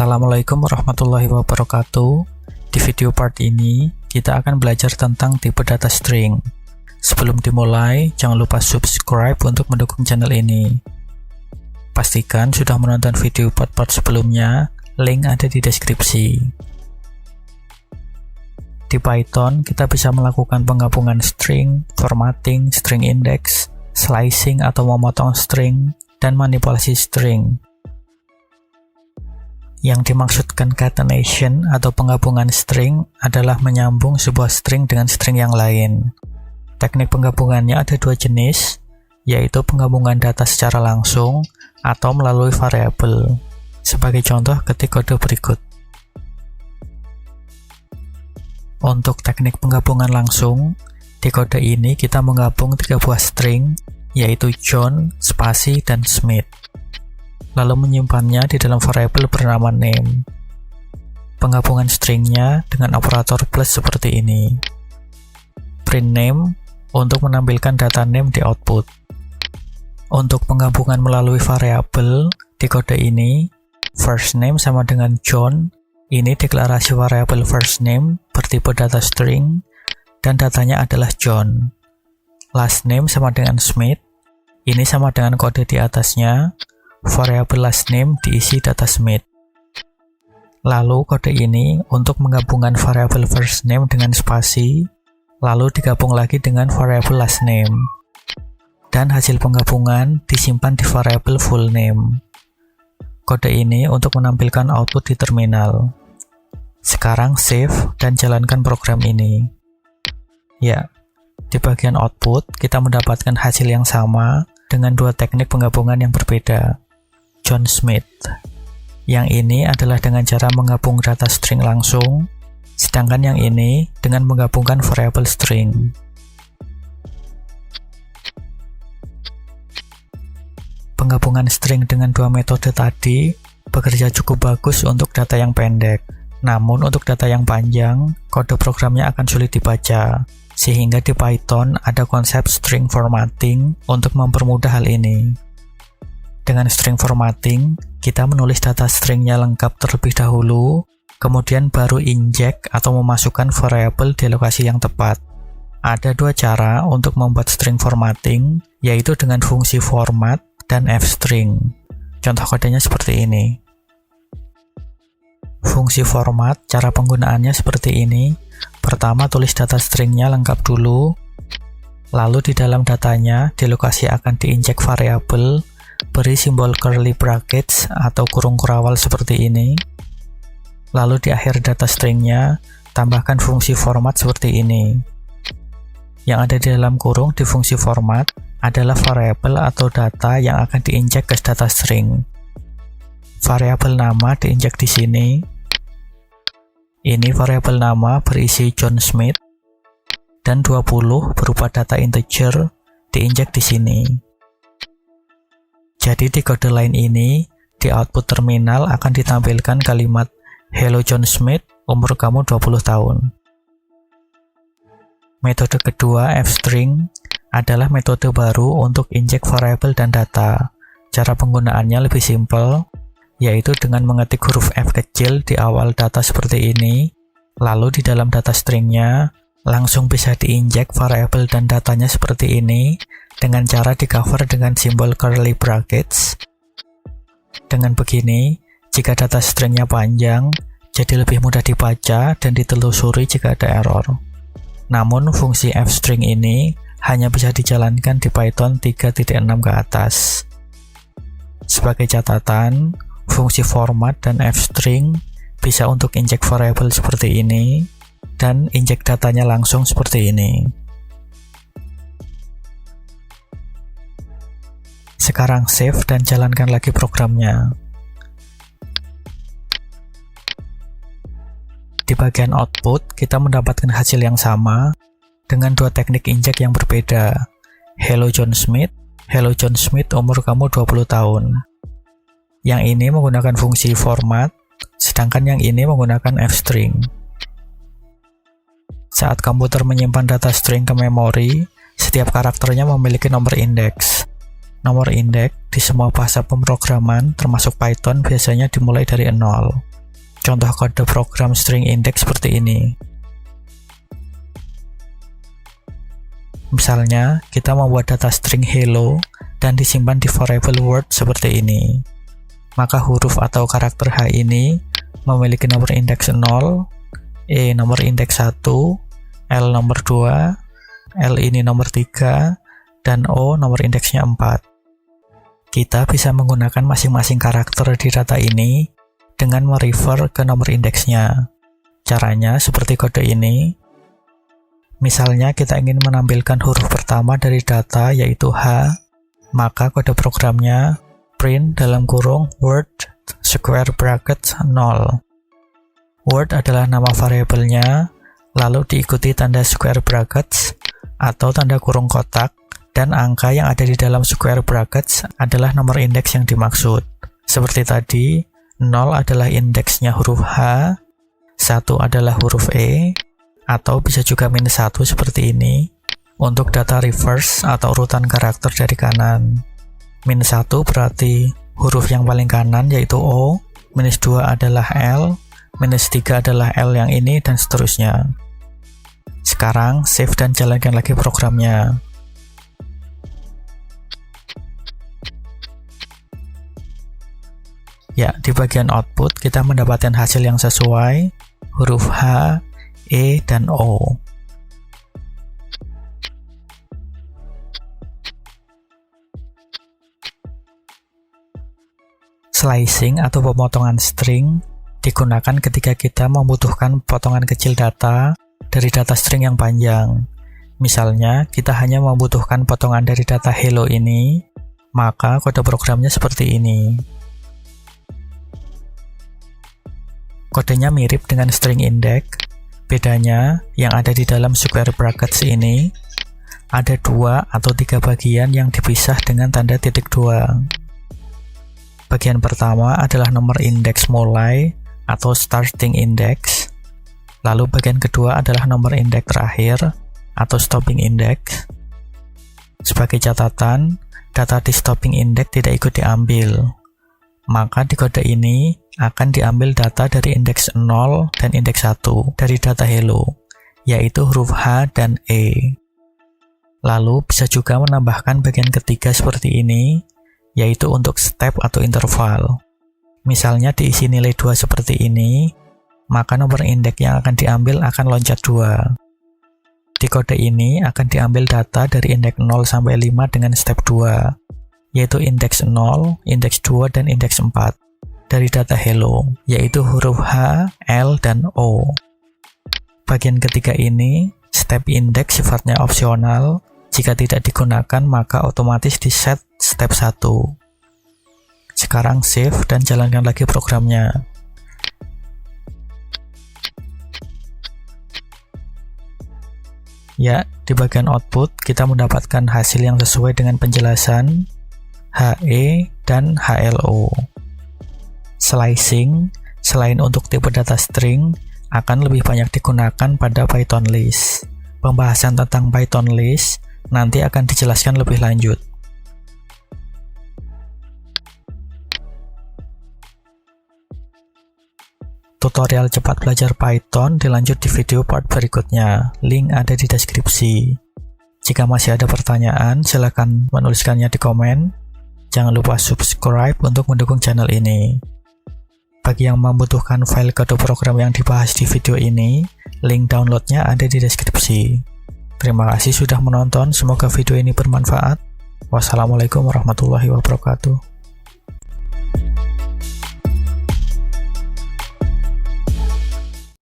Assalamualaikum warahmatullahi wabarakatuh. Di video part ini, kita akan belajar tentang tipe data string. Sebelum dimulai, jangan lupa subscribe untuk mendukung channel ini. Pastikan sudah menonton video part-part sebelumnya, link ada di deskripsi. Di Python, kita bisa melakukan penggabungan string, formatting, string index, slicing atau memotong string, dan manipulasi string. Yang dimaksudkan catenation atau penggabungan string adalah menyambung sebuah string dengan string yang lain. Teknik penggabungannya ada dua jenis, yaitu penggabungan data secara langsung atau melalui variabel. Sebagai contoh, ketik kode berikut. Untuk teknik penggabungan langsung, di kode ini kita menggabung tiga buah string, yaitu John, spasi, dan Smith. Lalu menyimpannya di dalam variabel bernama name. Penggabungan stringnya dengan operator plus seperti ini. Print name untuk menampilkan data name di output. Untuk penggabungan melalui variabel, di kode ini, first name sama dengan John, ini deklarasi variabel first name bertipe data string, dan datanya adalah John. Last name sama dengan Smith, ini sama dengan kode di atasnya, variabel last name diisi data Smith. Lalu kode ini untuk menggabungkan variabel first name dengan spasi, lalu digabung lagi dengan variabel last name. Dan hasil penggabungan disimpan di variabel full name. Kode ini untuk menampilkan output di terminal. Sekarang save dan jalankan program ini. Ya, di bagian output kita mendapatkan hasil yang sama dengan dua teknik penggabungan yang berbeda. John Smith. Yang ini adalah dengan cara menggabung data string langsung, sedangkan yang ini dengan menggabungkan variabel string. Penggabungan string dengan dua metode tadi bekerja cukup bagus untuk data yang pendek. Namun untuk data yang panjang, kode programnya akan sulit dibaca. Sehingga di Python ada konsep string formatting untuk mempermudah hal ini. Dengan string formatting, kita menulis data stringnya lengkap terlebih dahulu, kemudian baru inject atau memasukkan variabel di lokasi yang tepat. Ada dua cara untuk membuat string formatting, yaitu dengan fungsi format dan fstring. Contoh kodenya seperti ini. Fungsi format, cara penggunaannya seperti ini. Pertama, tulis data stringnya lengkap dulu, lalu di dalam datanya, di lokasi akan diinjek variabel, beri simbol curly brackets atau kurung kurawal seperti ini. Lalu di akhir data stringnya, tambahkan fungsi format seperti ini. Yang ada di dalam kurung di fungsi format adalah variabel atau data yang akan diinjek ke data string. Variabel nama diinjek di sini. Ini variabel nama berisi John Smith, dan 20 berupa data integer diinjek di sini. Jadi di kode lain ini, di output terminal akan ditampilkan kalimat Hello John Smith, umur kamu 20 tahun. Metode kedua, fstring, adalah metode baru untuk injek variabel dan data. Cara penggunaannya lebih simpel, yaitu dengan mengetik huruf F kecil di awal data seperti ini, lalu di dalam data stringnya, langsung bisa diinjek variabel dan datanya seperti ini, dengan cara di cover dengan simbol curly brackets. Dengan begini, jika data stringnya panjang, jadi lebih mudah dibaca dan ditelusuri jika ada error. Namun fungsi fstring ini hanya bisa dijalankan di Python 3.6 ke atas. Sebagai catatan, fungsi format dan fstring bisa untuk injek variabel seperti ini, dan injek datanya langsung seperti ini. Sekarang save dan jalankan lagi programnya. Di bagian output, kita mendapatkan hasil yang sama dengan dua teknik injek yang berbeda. Hello John Smith umur kamu 20 tahun. Yang ini menggunakan fungsi format, sedangkan yang ini menggunakan fstring. Saat komputer menyimpan data string ke memori, setiap karakternya memiliki nomor indeks. Nomor indeks di semua bahasa pemrograman termasuk Python biasanya dimulai dari 0. contoh kode program string index seperti ini. Misalnya, kita membuat data string hello dan disimpan di variable word seperti ini. Maka huruf atau karakter H ini memiliki nomor indeks 0, E nomor indeks 1, L nomor 2, L ini nomor 3, dan O nomor indeksnya 4. Kita bisa menggunakan masing-masing karakter di data ini dengan merefer ke nomor indeksnya. Caranya seperti kode ini. Misalnya kita ingin menampilkan huruf pertama dari data yaitu H, maka kode programnya print dalam kurung word square bracket 0. Word adalah nama variabelnya, lalu diikuti tanda square brackets atau tanda kurung kotak, dan angka yang ada di dalam square brackets adalah nomor indeks yang dimaksud. Seperti tadi, 0 adalah indeksnya huruf H, 1 adalah huruf E, atau bisa juga minus 1 seperti ini untuk data reverse atau urutan karakter dari kanan. Minus 1 berarti huruf yang paling kanan yaitu O, minus 2 adalah L, minus 3 adalah L yang ini, dan seterusnya. Sekarang save dan jalankan lagi programnya. Ya, di bagian output kita mendapatkan hasil yang sesuai, huruf H, E, dan O. Slicing atau pemotongan string digunakan ketika kita membutuhkan potongan kecil data dari data string yang panjang. Misalnya, kita hanya membutuhkan potongan dari data hello ini, maka kode programnya seperti ini. Kodenya mirip dengan string index, bedanya yang ada di dalam square brackets ini ada 2 atau 3 bagian yang dipisah dengan tanda titik 2. Bagian pertama adalah nomor indeks mulai atau starting index, lalu bagian kedua adalah nomor indeks terakhir atau stopping index. Sebagai catatan, data di stopping index tidak ikut diambil, maka di kode ini akan diambil data dari indeks 0 dan indeks 1 dari data hello, yaitu huruf H dan E. Lalu bisa juga menambahkan bagian ketiga seperti ini, yaitu untuk step atau interval. Misalnya diisi nilai 2 seperti ini, maka nomor indeks yang akan diambil akan loncat 2. Di kode ini akan diambil data dari indeks 0 sampai 5 dengan step 2, yaitu indeks 0, indeks 2, dan indeks 4 dari data hello, yaitu huruf H, L, dan O. Bagian ketiga ini, step index sifatnya opsional. Jika tidak digunakan, maka otomatis di set step 1. Sekarang save dan jalankan lagi programnya. Ya, di bagian output kita mendapatkan hasil yang sesuai dengan penjelasan HE dan HLO. Slicing, selain untuk tipe data string, akan lebih banyak digunakan pada Python list. Pembahasan tentang Python list nanti akan dijelaskan lebih lanjut. Tutorial cepat belajar Python dilanjut di video part berikutnya. Link ada di deskripsi. Jika masih ada pertanyaan, silakan menuliskannya di komen. Jangan lupa subscribe untuk mendukung channel ini. Bagi yang membutuhkan file kode program yang dibahas di video ini, link downloadnya ada di deskripsi. Terima kasih sudah menonton, semoga video ini bermanfaat. Wassalamualaikum warahmatullahi wabarakatuh.